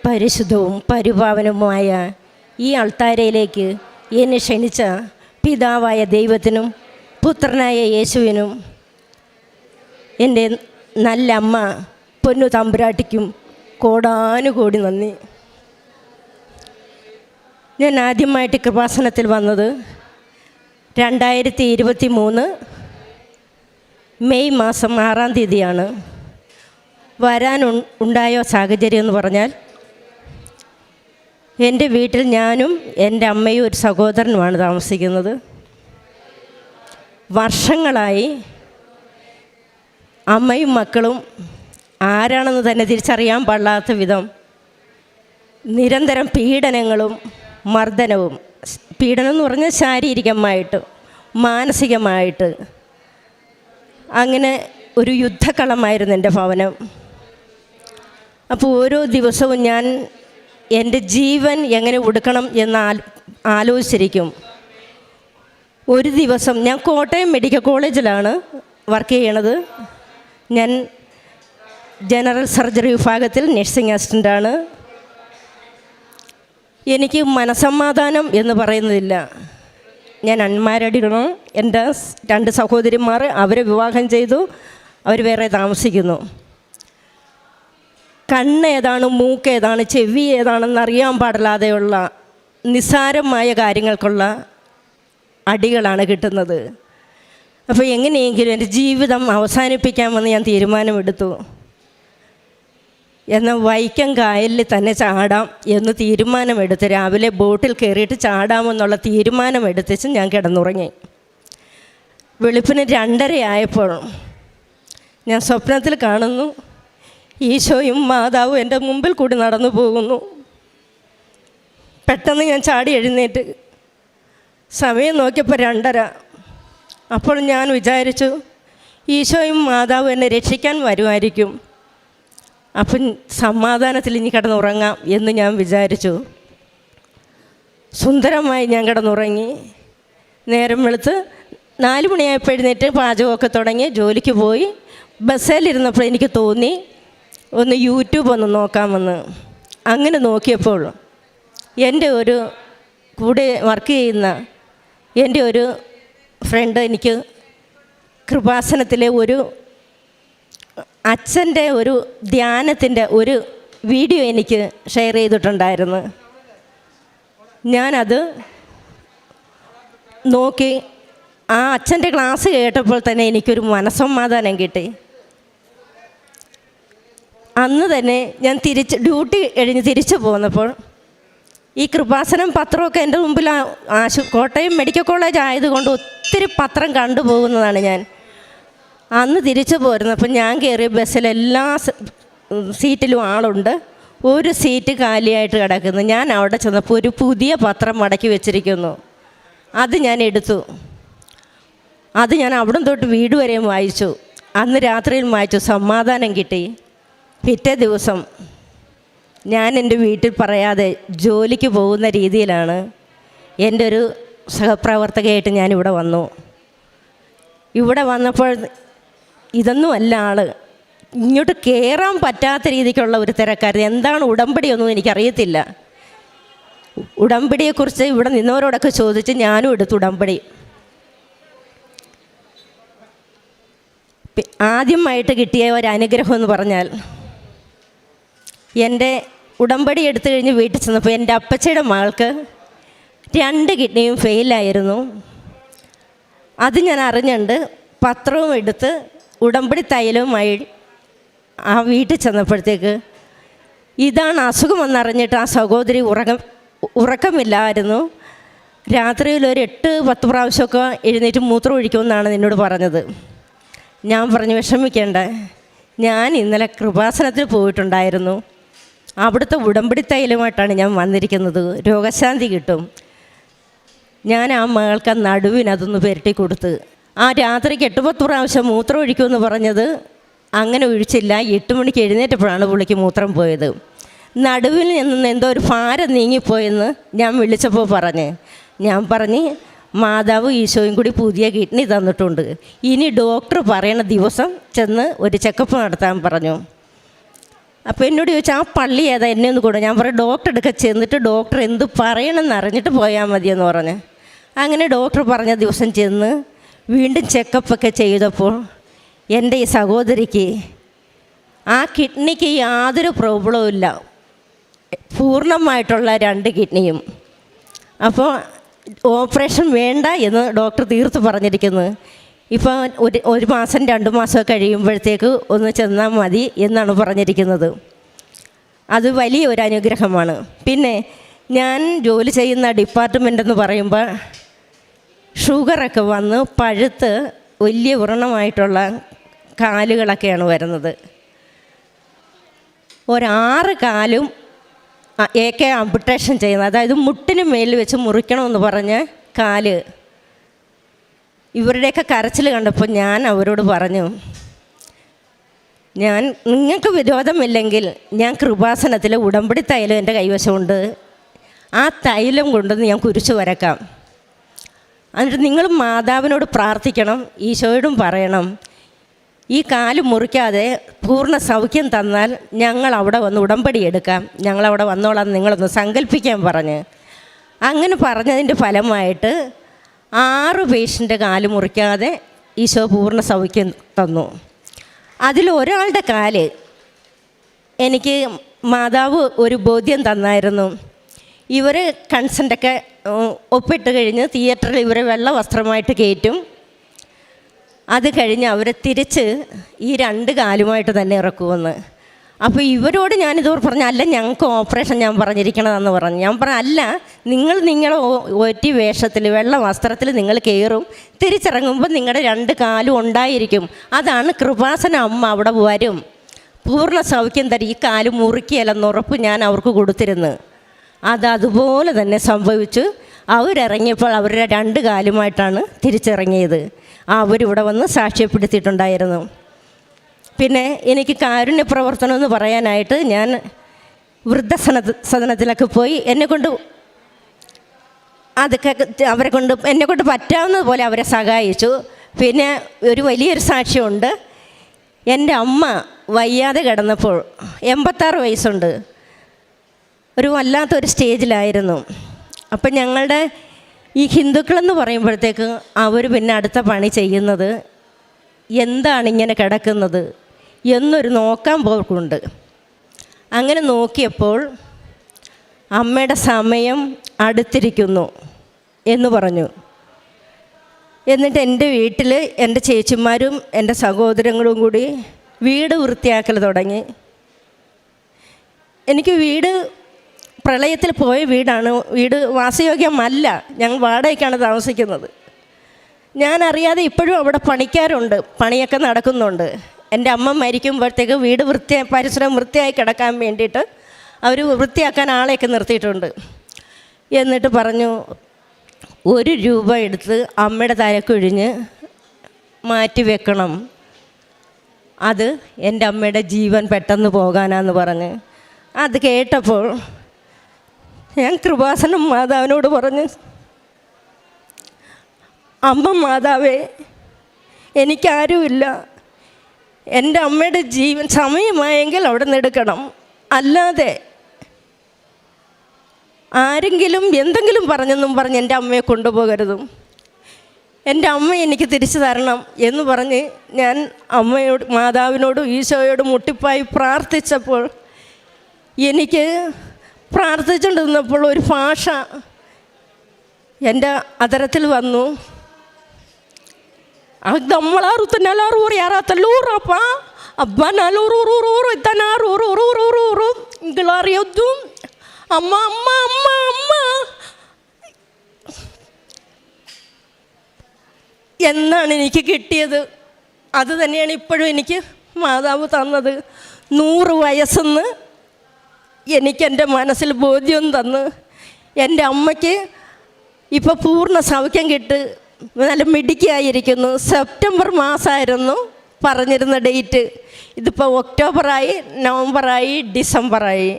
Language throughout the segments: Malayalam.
പരിശുദ്ധവും പരിപാവനവുമായ ഈ അൾത്താരയിലേക്ക് എന്നെ ക്ഷണിച്ച പിതാവായ ദൈവത്തിനും പുത്രനായ യേശുവിനും എൻ്റെ നല്ല അമ്മ പൊന്നു തമ്പുരാട്ടിക്കും കോടാനുകോടി നന്ദി. ഞാൻ ആദ്യമായിട്ട് കൃപാസനത്തിൽ വന്നത് 2023 മെയ് മാസം 6-ാം തീയതിയാണ്. ഉണ്ടായ സാഹചര്യം എന്ന് പറഞ്ഞാൽ, എൻ്റെ വീട്ടിൽ ഞാനും എൻ്റെ അമ്മയും ഒരു സഹോദരനുമാണ് താമസിക്കുന്നത്. വർഷങ്ങളായി അമ്മയും മക്കളും ആരാണെന്ന് തന്നെ തിരിച്ചറിയാൻ പാടില്ലാത്ത വിധം നിരന്തരം പീഡനങ്ങളും മർദ്ദനവും. പീഡനം എന്ന് പറഞ്ഞാൽ ശാരീരികമായിട്ട്, മാനസികമായിട്ട്, അങ്ങനെ ഒരു യുദ്ധക്കളമായിരുന്നു എൻ്റെ ഭവനം. അപ്പോൾ ഓരോ ദിവസവും ഞാൻ എൻ്റെ ജീവൻ എങ്ങനെ ഒടുക്കണം എന്ന് ആലോചിച്ചിരിക്കും. ഒരു ദിവസം ഞാൻ കോട്ടയം മെഡിക്കൽ കോളേജിലാണ് വർക്ക് ചെയ്യണത്. ഞാൻ ജനറൽ സർജറി വിഭാഗത്തിൽ നഴ്സിംഗ് അസിസ്റ്റൻ്റാണ്. എനിക്ക് മനസ്സമാധാനം എന്ന് പറയുന്നതില്ല. ഞാൻ അൺമാരീഡാണ്. എൻ്റെ 2 സഹോദരിമാർ, അവരെ വിവാഹം ചെയ്തു, അവർ വേറെ താമസിക്കുന്നു. കണ്ണ് ഏതാണ്, മൂക്ക് ഏതാണ്, ചെവി ഏതാണെന്ന് അറിയാൻ പാടില്ലാതെയുള്ള നിസ്സാരമായ കാര്യങ്ങൾക്കുള്ള അടികളാണ് കിട്ടുന്നത്. അപ്പോൾ എങ്ങനെയെങ്കിലും എൻ്റെ ജീവിതം അവസാനിപ്പിക്കാമെന്ന് ഞാൻ തീരുമാനമെടുത്തു. എന്നാൽ വൈക്കം കായലിൽ തന്നെ ചാടാം എന്ന് തീരുമാനമെടുത്ത് രാവിലെ ബോട്ടിൽ കയറിയിട്ട് ചാടാമെന്നുള്ള തീരുമാനമെടുത്തിച്ച് ഞാൻ കിടന്നുറങ്ങി. വെളുപ്പിന് 2:30 ആയപ്പോൾ ഞാൻ സ്വപ്നത്തിൽ കാണുന്നു, ഈശോയും മാതാവും എൻ്റെ മുമ്പിൽ കൂടി നടന്നു പോകുന്നു. പെട്ടെന്ന് ഞാൻ ചാടി എഴുന്നേറ്റ് സമയം നോക്കിയപ്പോൾ 2:30. അപ്പോൾ ഞാൻ വിചാരിച്ചു, ഈശോയും മാതാവും എന്നെ രക്ഷിക്കാൻ വരുമായിരിക്കും, അപ്പം സമാധാനത്തിൽ ഇനി കിടന്നുറങ്ങാം എന്ന് ഞാൻ വിചാരിച്ചു. സുന്ദരമായി ഞാൻ കിടന്നുറങ്ങി. നേരം വെളുത്ത് 4 മണിയായപ്പോൾ എഴുന്നേറ്റ് പാചകമൊക്കെ തുടങ്ങി ജോലിക്ക് പോയി. ബസ്സിലിരുന്നപ്പോൾ എനിക്ക് തോന്നി ഒന്ന് യൂട്യൂബ് ഒന്ന് നോക്കാമെന്ന്. അങ്ങനെ നോക്കിയപ്പോൾ എൻ്റെ ഒരു കൂടെ വർക്ക് ചെയ്യുന്ന എൻ്റെ ഒരു ഫ്രണ്ട് എനിക്ക് കൃപാസനത്തിലെ ഒരു അച്ഛൻ്റെ ഒരു ധ്യാനത്തിൻ്റെ ഒരു വീഡിയോ എനിക്ക് ഷെയർ ചെയ്തിട്ടുണ്ടായിരുന്നു. ഞാനത് നോക്കി ആ അച്ഛൻ്റെ ക്ലാസ് കേട്ടപ്പോൾ തന്നെ എനിക്കൊരു മനസ്സമാധാനം കിട്ടി. അന്ന് തന്നെ ഞാൻ ഡ്യൂട്ടി കഴിഞ്ഞ് തിരിച്ചു പോന്നപ്പോൾ ഈ കൃപാസനം പത്രമൊക്കെ എൻ്റെ മുമ്പിൽ കോട്ടയം മെഡിക്കൽ കോളേജ് ആയതുകൊണ്ട് ഒത്തിരി പത്രം കണ്ടുപോകുന്നതാണ് ഞാൻ. അന്ന് തിരിച്ചു പോരുന്നപ്പോൾ ഞാൻ കയറിയ ബസ്സിൽ എല്ലാ സീറ്റിലും ആളുണ്ട്, ഒരു സീറ്റ് കാലിയായിട്ട് കിടക്കുന്നു. ഞാൻ അവിടെ ചെന്നപ്പോൾ ഒരു പുതിയ പത്രം മടക്കി വെച്ചിരിക്കുന്നു. അത് ഞാൻ എടുത്തു. അത് ഞാൻ അവിടം തൊട്ട് വീട് വരെയും വായിച്ചു. അന്ന് രാത്രിയിൽ വായിച്ചു, സമാധാനം കിട്ടി. പിറ്റേ ദിവസം ഞാൻ എൻ്റെ വീട്ടിൽ പറയാതെ ജോലിക്ക് പോകുന്ന രീതിയിലാണ് എൻ്റെ ഒരു സഹപ്രവർത്തകയായിട്ട് ഞാനിവിടെ വന്നു. ഇവിടെ വന്നപ്പോൾ ഇതൊന്നും അല്ല ആൾ, ഇങ്ങോട്ട് കയറാൻ പറ്റാത്ത രീതിക്കുള്ള ഒരു തിരക്കാരൻ. എന്താണ് ഉടമ്പടിയൊന്നും എനിക്കറിയത്തില്ല. ഉടമ്പടിയെക്കുറിച്ച് ഇവിടെ നിന്നവരോടൊക്കെ ചോദിച്ച് ഞാനും എടുത്തു ഉടമ്പടി. ആദ്യമായിട്ട് കിട്ടിയ ഒരു അനുഗ്രഹം എന്ന് പറഞ്ഞാൽ, എൻ്റെ ഉടമ്പടി എടുത്തു കഴിഞ്ഞ് വീട്ടിൽ ചെന്നപ്പോൾ എൻ്റെ അപ്പച്ചയുടെ മകൾക്ക് 2 കിഡ്നിയും ഫെയിലായിരുന്നു. അത് ഞാൻ അറിഞ്ഞുണ്ട്. പത്രവും എടുത്ത് ഉടമ്പടി തൈലവുമായി ആ വീട്ടിൽ ചെന്നപ്പോഴത്തേക്ക് ഇതാണ് അസുഖമെന്നറിഞ്ഞിട്ട് ആ സഹോദരി ഉറക്കമില്ലായിരുന്നു. രാത്രിയിൽ ഒരു 8-10 പ്രാവശ്യമൊക്കെ എഴുന്നേറ്റ് മൂത്രം ഒഴിക്കുമെന്നാണ് എന്നോട് പറഞ്ഞത്. ഞാൻ പറഞ്ഞു, വിഷമിക്കേണ്ട, ഞാൻ ഇന്നലെ കൃപാസനത്തിൽ പോയിട്ടുണ്ടായിരുന്നു, അവിടുത്തെ ഉടമ്പടി തൈലമായിട്ടാണ് ഞാൻ വന്നിരിക്കുന്നത്, രോഗശാന്തി കിട്ടും. ഞാൻ ആ മകൾക്ക് നടുവിനതൊന്ന് പുരട്ടി കൊടുത്ത്, ആ രാത്രിക്ക് 8-10 പ്രാവശ്യം മൂത്രം ഒഴിക്കുമെന്ന് പറഞ്ഞത് അങ്ങനെ ഒഴിച്ചില്ല. 8 മണിക്ക് എഴുന്നേറ്റപ്പോഴാണ് പുള്ളിക്ക് മൂത്രം പോയത്. നടുവിൽ നിന്ന് എന്തോ ഒരു ഭാരം നീങ്ങിപ്പോയെന്ന് ഞാൻ വിളിച്ചപ്പോൾ ഞാൻ പറഞ്ഞ് മാതാവ് ഈശോയും കൂടി പുതിയ കിഡ്നി തന്നിട്ടുണ്ട്, ഇനി ഡോക്ടർ പറയണ ദിവസം ചെന്ന് ഒരു ചെക്കപ്പ് നടത്താൻ പറഞ്ഞു. അപ്പോൾ എന്നോട് ചോദിച്ചാൽ ആ പള്ളി ഏതാ, എന്നെ ഒന്ന് കൂടെ. ഞാൻ പറഞ്ഞു ഡോക്ടർ എടുക്ക ചെന്നിട്ട് ഡോക്ടർ എന്ത് പറയണമെന്ന് അറിഞ്ഞിട്ട് പോയാൽ മതിയെന്ന് പറഞ്ഞ്. അങ്ങനെ ഡോക്ടർ പറഞ്ഞ ദിവസം ചെന്ന് വീണ്ടും ചെക്കപ്പൊക്കെ ചെയ്തപ്പോൾ എൻ്റെ ഈ സഹോദരിക്ക് ആ കിഡ്നിക്ക് യാതൊരു പ്രോബ്ലവും ഇല്ല, പൂർണ്ണമായിട്ടുള്ള 2 കിഡ്നിയും. അപ്പോൾ ഓപ്പറേഷൻ വേണ്ട എന്ന് ഡോക്ടർ തീർത്ത് പറഞ്ഞിരിക്കുന്നു. ഇപ്പോൾ ഒരു മാസം 2 മാസം കഴിയുമ്പോഴത്തേക്ക് ഒന്ന് ചെന്നാൽ മതി എന്നാണ് പറഞ്ഞിരിക്കുന്നത്. അത് വലിയൊരു അനുഗ്രഹമാണ്. പിന്നെ ഞാൻ ജോലി ചെയ്യുന്ന ഡിപ്പാർട്ട്മെൻ്റ് എന്ന് പറയുമ്പോൾ ഷുഗറൊക്കെ വന്ന് പഴുത്ത് വലിയ വ്രണമായിട്ടുള്ള കാലുകളൊക്കെയാണ് വരുന്നത്. 6 കാലും AK ആംപുട്ടേഷൻ ചെയ്യുന്നത്, അതായത് മുട്ടിന് മേലിൽ വെച്ച് മുറിക്കണമെന്ന് പറഞ്ഞ് കാല്. ഇവരുടെയൊക്കെ കരച്ചിൽ കണ്ടപ്പോൾ ഞാൻ അവരോട് പറഞ്ഞു, നിങ്ങൾക്ക് വിരോധമില്ലെങ്കിൽ ഞാൻ കൃപാസനത്തിൽ ഉടമ്പടി തൈലം എൻ്റെ കൈവശമുണ്ട്, ആ തൈലം കൊണ്ടുവന്ന് ഞാൻ കുരിശ് വരക്കാം. എന്നിട്ട് നിങ്ങൾ മാതാവിനോട് പ്രാർത്ഥിക്കണം, ഈശോയോടും പറയണം, ഈ കാല് മുറിക്കാതെ പൂർണ്ണ സൗഖ്യം തന്നാൽ ഞങ്ങൾ അവിടെ വന്ന് ഉടമ്പടി എടുക്കാം, ഞങ്ങളവിടെ വന്നോളാം, നിങ്ങളൊന്ന് സങ്കല്പിക്കാൻ പറഞ്ഞ്. അങ്ങനെ പറഞ്ഞതിൻ്റെ ഫലമായിട്ട് 6 പേഷ്യൻ്റ് കാല് മുറിക്കാതെ ഈശോ പൂർണ്ണ സൗഖ്യം തന്നു. അതിലൊരാളുടെ കാല് എനിക്ക് മാതാവ് ഒരു ബോധ്യം തന്നായിരുന്നു. ഇവർ കൺസെൻ്റൊക്കെ ഒപ്പിട്ട് കഴിഞ്ഞ് തിയേറ്ററിൽ ഇവരെ വെള്ള വസ്ത്രമായിട്ട് കയറ്റും. അത് കഴിഞ്ഞ് അവരെ തിരിച്ച് ഈ 2 കാലുമായിട്ട് തന്നെ ഇറക്കുമെന്ന്. അപ്പോൾ ഇവരോട് ഞാനിത് പറഞ്ഞു, അല്ല ഞങ്ങൾക്ക് ഓപ്പറേഷൻ ഞാൻ പറഞ്ഞിരിക്കണമെന്ന് പറഞ്ഞു. ഞാൻ പറഞ്ഞു അല്ല, നിങ്ങളെ ഒറ്റ വേഷത്തിൽ വെള്ള വസ്ത്രത്തിൽ നിങ്ങൾ കയറും, തിരിച്ചിറങ്ങുമ്പോൾ നിങ്ങളുടെ 2 കാലും ഉണ്ടായിരിക്കും. അതാണ് കൃപാസന അമ്മ അവിടെ വരും, പൂർണ്ണ സൗഖ്യം തരും, ഈ കാല് മുറിക്കുകയല്ലെന്ന് ഉറപ്പ് ഞാൻ അവർക്ക് കൊടുത്തിരുന്നു. അതുപോലെ തന്നെ സംഭവിച്ചു. അവരിറങ്ങിയപ്പോൾ അവരുടെ 2 കാലുമായിട്ടാണ് തിരിച്ചിറങ്ങിയത്. അവരിവിടെ വന്ന് സാക്ഷ്യപ്പെടുത്തിയിട്ടുണ്ടായിരുന്നു. പിന്നെ എനിക്ക് കാരുണ്യ പ്രവർത്തനം എന്ന് പറയാനായിട്ട് ഞാൻ വൃദ്ധസദനത്തിലൊക്കെ പോയി എന്നെക്കൊണ്ട് എന്നെക്കൊണ്ട് പറ്റാവുന്നത് പോലെ അവരെ സഹായിച്ചു. പിന്നെ ഒരു വലിയൊരു സാക്ഷ്യമുണ്ട്. എൻ്റെ അമ്മ വയ്യാതെ കിടന്നപ്പോൾ 86 വയസ്സുണ്ട്, ഒരു വല്ലാത്തൊരു സ്റ്റേജിലായിരുന്നു. അപ്പം ഞങ്ങളുടെ ഈ ഹിന്ദുക്കളെന്ന് പറയുമ്പോഴത്തേക്ക് അവർ പിന്നെ അടുത്ത പണി ചെയ്യുന്നത് എന്താണ് ഇങ്ങനെ കിടക്കുന്നത് എന്നൊരു നോക്കാൻ പോക്കുണ്ട്. അങ്ങനെ നോക്കിയപ്പോൾ അമ്മയുടെ സമയം അടുത്തിരിക്കുന്നു എന്ന് പറഞ്ഞു. എന്നിട്ട് എൻ്റെ വീട്ടിൽ എൻ്റെ ചേച്ചിമാരും എൻ്റെ സഹോദരങ്ങളും കൂടി വീട് വൃത്തിയാക്കൽ തുടങ്ങി. എനിക്ക് വീട് പ്രളയത്തിൽ പോയ വീടാണ്, വീട് വാസയോഗ്യമല്ല, ഞങ്ങൾ വാടകയ്ക്കാണ് താമസിക്കുന്നത്. ഞാനറിയാതെ ഇപ്പോഴും അവിടെ പണിക്കാരുണ്ട്, പണിയൊക്കെ നടക്കുന്നുണ്ട്. എൻ്റെ അമ്മ മരിക്കുമ്പോഴത്തേക്ക് വീട് പരിസരം വൃത്തിയായി കിടക്കാൻ വേണ്ടിയിട്ട് അവർ വൃത്തിയാക്കാൻ ആളെയൊക്കെ നിർത്തിയിട്ടുണ്ട്. എന്നിട്ട് പറഞ്ഞു, 1 രൂപ എടുത്ത് അമ്മയുടെ തലക്കൊഴിഞ്ഞ് മാറ്റി വെക്കണം, അത് എൻ്റെ അമ്മയുടെ ജീവൻ പെട്ടെന്ന് പോകാനാന്ന് പറഞ്ഞ്. അത് കേട്ടപ്പോൾ ഞാൻ കൃപാസനം മാതാവിനോട് പറഞ്ഞു, അമ്മ മാതാവേ, എനിക്കാരുമില്ല, എൻ്റെ അമ്മയുടെ ജീവൻ സമയമായെങ്കിൽ അവിടെ നിന്ന് എടുക്കണം, അല്ലാതെ ആരെങ്കിലും എന്തെങ്കിലും പറഞ്ഞെന്നും പറഞ്ഞ് എൻ്റെ അമ്മയെ കൊണ്ടുപോകരുതും, എൻ്റെ അമ്മ എനിക്ക് തിരിച്ചു തരണം എന്ന് പറഞ്ഞ് ഞാൻ അമ്മയോട് മാതാവിനോടും ഈശോയോടും മുട്ടിപ്പായി പ്രാർത്ഥിച്ചപ്പോൾ എനിക്ക് പ്രാർത്ഥിച്ചുകൊണ്ടിരുന്നപ്പോൾ ഒരു ഭാഷ എൻ്റെ അതരത്തിൽ വന്നു. അമ്മ അമ്മ അമ്മ അമ്മ എന്നാണ് എനിക്ക് കിട്ടിയത്. അത് തന്നെയാണ് ഇപ്പോഴും എനിക്ക് മാതാവ് തന്നത്. 100 വയസ്സെന്ന് എനിക്കെൻ്റെ മനസ്സിൽ ബോധ്യം തന്ന്. എൻ്റെ അമ്മയ്ക്ക് ഇപ്പോൾ പൂർണ്ണ സൗഖ്യം കിട്ടി, നല്ല മിടുക്കിയായിരിക്കുന്നു. സെപ്റ്റംബർ മാസമായിരുന്നു പറഞ്ഞിരുന്ന ഡേറ്റ്. ഇതിപ്പോൾ ഒക്ടോബറായി, നവംബറായി, ഡിസംബറായി.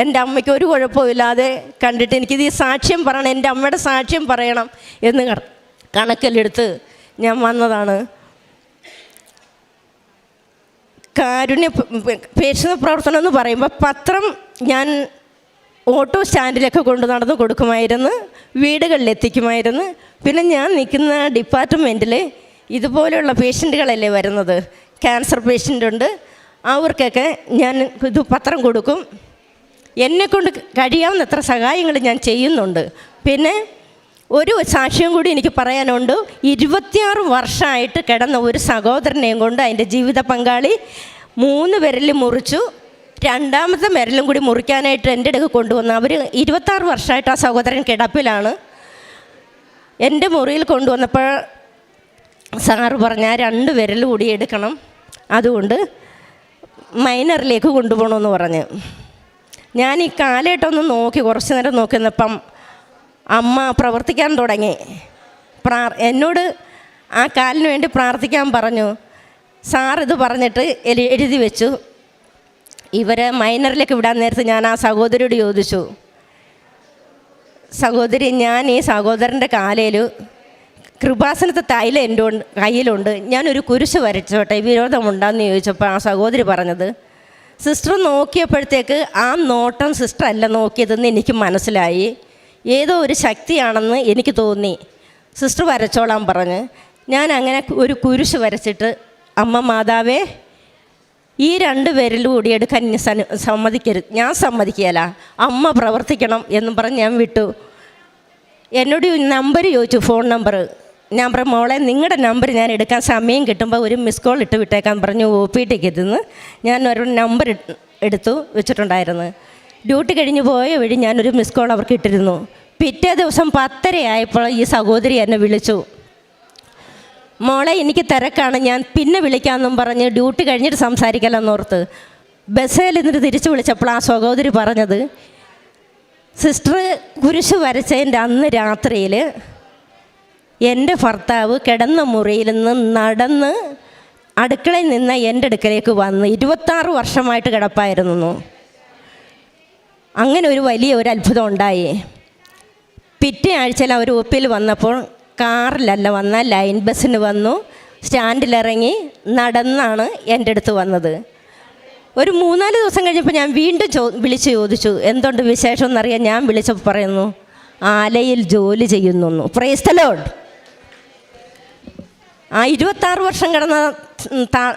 എൻ്റെ അമ്മയ്ക്ക് ഒരു കുഴപ്പമില്ലാതെ കണ്ടിട്ട് എനിക്കിത് ഈ സാക്ഷ്യം പറയണം, എൻ്റെ അമ്മയുടെ സാക്ഷ്യം പറയണം എന്ന് കണക്കിലെടുത്ത് ഞാൻ വന്നതാണ്. കാരുണ്യ പേശുന്ന പ്രവർത്തനം എന്ന് പറയുമ്പോൾ പത്രം ഞാൻ ഓട്ടോ സ്റ്റാൻഡിലൊക്കെ കൊണ്ട് നടന്ന് കൊടുക്കുമായിരുന്നു, വീടുകളിലെത്തിക്കുമായിരുന്നു. പിന്നെ ഞാൻ നിൽക്കുന്ന ഡിപ്പാർട്ട്മെൻറ്റിൽ ഇതുപോലെയുള്ള പേഷ്യൻറ്റുകളല്ലേ വരുന്നത്, ക്യാൻസർ പേഷ്യൻ്റുണ്ട്, അവർക്കൊക്കെ ഞാൻ ഇത് പത്രം കൊടുക്കും. എന്നെക്കൊണ്ട് കഴിയാവുന്നത്ര സഹായങ്ങൾ ഞാൻ ചെയ്യുന്നുണ്ട്. പിന്നെ ഒരു സാക്ഷ്യം കൂടി എനിക്ക് പറയാനുണ്ട്. 26 വർഷമായിട്ട് കിടന്ന ഒരു സഹോദരനെയും കൊണ്ട് അതിൻ്റെ ജീവിത പങ്കാളി 3 വിരൽ മുറിച്ചു. 2ാമത്തെ വിരലും കൂടി മുറിക്കാനായിട്ട് എൻ്റെ അടുക്ക് കൊണ്ടുവന്നു. അവർ 26 വർഷമായിട്ട് ആ സഹോദരൻ കിടപ്പിലാണ്. എൻ്റെ മുറിയിൽ കൊണ്ടുവന്നപ്പോൾ സാറ് പറഞ്ഞാൽ 2 വിരൽ കൂടി എടുക്കണം, അതുകൊണ്ട് മൈനറിലേക്ക് കൊണ്ടുപോകണമെന്ന് പറഞ്ഞ്. ഞാൻ ഈ കാലേട്ടൊന്ന് നോക്കി കുറച്ച് നേരം നോക്കി നിന്നപ്പം അമ്മ പ്രവർത്തിക്കാൻ തുടങ്ങി. എന്നോട് ആ കാലിന് വേണ്ടി പ്രാർത്ഥിക്കാൻ പറഞ്ഞു. സാർ ഇത് പറഞ്ഞിട്ട് എഴുതി വെച്ചു. ഇവരെ മൈനറിലേക്ക് വിടാൻ നേരത്ത് ഞാൻ ആ സഹോദരിയോട് ചോദിച്ചു, സഹോദരി, ഞാൻ ഈ സഹോദരൻ്റെ കാലയിൽ കൃപാസനത്തെ തൈലം എൻ്റെ കയ്യിലുണ്ട്, ഞാനൊരു കുരിശ് വരച്ചോട്ടെ, വിരോധമുണ്ടാന്ന് ചോദിച്ചപ്പോൾ ആ സഹോദരി പറഞ്ഞത്, സിസ്റ്റർ നോക്കിയപ്പോഴത്തേക്ക് ആ നോട്ടം സിസ്റ്റർ അല്ല നോക്കിയതെന്ന് എനിക്ക് മനസ്സിലായി, ഏതോ ഒരു ശക്തിയാണെന്ന് എനിക്ക് തോന്നി. സിസ്റ്റർ വരച്ചോളാൻ പറഞ്ഞ് ഞാൻ അങ്ങനെ ഒരു കുരിശ് വരച്ചിട്ട്, അമ്മ മാതാവേ, ഈ 2 വിരൽ കൂടി എടുക്കാൻ സമ്മതിക്കരുത്, ഞാൻ സമ്മതിക്കുകയില്ല, അമ്മ പ്രവർത്തിക്കണം എന്നും പറഞ്ഞ് ഞാൻ വിട്ടു. എന്നോട് നമ്പർ ചോദിച്ചു, ഫോൺ നമ്പർ. ഞാൻ പറഞ്ഞു, മോളെ നിങ്ങളുടെ നമ്പർ ഞാൻ എടുക്കാൻ സമയം കിട്ടുമ്പോൾ ഒരു മിസ് കോൾ ഇട്ട് വിട്ടേക്കാൻ പറഞ്ഞു. OPTക്ക് എത്തുന്നു. ഞാൻ ഒരു നമ്പർ എടുത്തു വെച്ചിട്ടുണ്ടായിരുന്നു. ഡ്യൂട്ടി കഴിഞ്ഞ് പോയ വഴി ഞാനൊരു മിസ് കോൾ അവർക്ക് ഇട്ടിരുന്നു. പിറ്റേ ദിവസം 10:30 ആയപ്പോൾ ഈ സഹോദരി എന്നെ വിളിച്ചു, മോളെ എനിക്ക് തിരക്കാണ്, ഞാൻ പിന്നെ വിളിക്കാമെന്നും പറഞ്ഞ് ഡ്യൂട്ടി കഴിഞ്ഞിട്ട് സംസാരിക്കലെന്നോർത്ത് ബസ്സിൽ നിന്നിട്ട് തിരിച്ചു വിളിച്ചപ്പോൾ ആ സഹോദരി പറഞ്ഞത്, സിസ്റ്റർ കുരിശ് വരച്ചതിൻ്റെ അന്ന് രാത്രിയിൽ എൻ്റെ ഭർത്താവ് കിടന്ന മുറിയിൽ നിന്ന് നടന്ന് അടുക്കളയിൽ നിന്ന് എൻ്റെ അടുക്കലേക്ക് വന്ന് 26 വർഷമായിട്ട് കിടപ്പായിരുന്നു. അങ്ങനെ ഒരു വലിയ ഒരു അത്ഭുതം ഉണ്ടായി. പിറ്റേ ആഴ്ചയിൽ അവർ ഒപ്പിൽ വന്നപ്പോൾ കാറിലല്ല വന്ന, ലൈൻ ബസ്സിന് വന്നു. സ്റ്റാൻഡിലിറങ്ങി നടന്നാണ് എൻ്റെ അടുത്ത് വന്നത്. ഒരു 3-4 ദിവസം കഴിഞ്ഞപ്പോൾ ഞാൻ വീണ്ടും വിളിച്ച് ചോദിച്ചു, എന്തുണ്ട് വിശേഷം എന്നറിയാൻ. ഞാൻ വിളിച്ചപ്പോൾ പറയുന്നു, ആലയിൽ ജോലി ചെയ്യുന്നു. Praise the Lord. ആ 26 വർഷം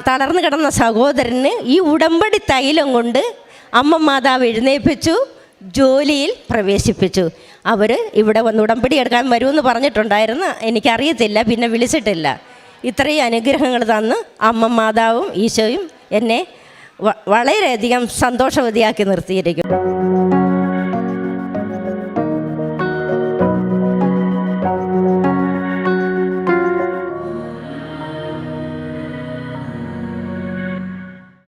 തളർന്നു കിടന്ന സഹോദരന് ഈ ഉടമ്പടി തൈലം കൊണ്ട് അമ്മ മാതാവ് എഴുന്നേൽപ്പിച്ചു, ജോലിയിൽ പ്രവേശിപ്പിച്ചു. അവർ ഇവിടെ വന്ന് ഉടമ്പടി എടുക്കാൻ വരുമെന്ന് പറഞ്ഞിട്ടുണ്ടായിരുന്നു, എനിക്കറിയത്തില്ല, പിന്നെ വിളിച്ചിട്ടില്ല. ഇത്രയും അനുഗ്രഹങ്ങൾ തന്ന് അമ്മ മാതാവും ഈശോയും എന്നെ വളരെയധികം സന്തോഷവതിയാക്കി നിർത്തിയിരിക്കുന്നു.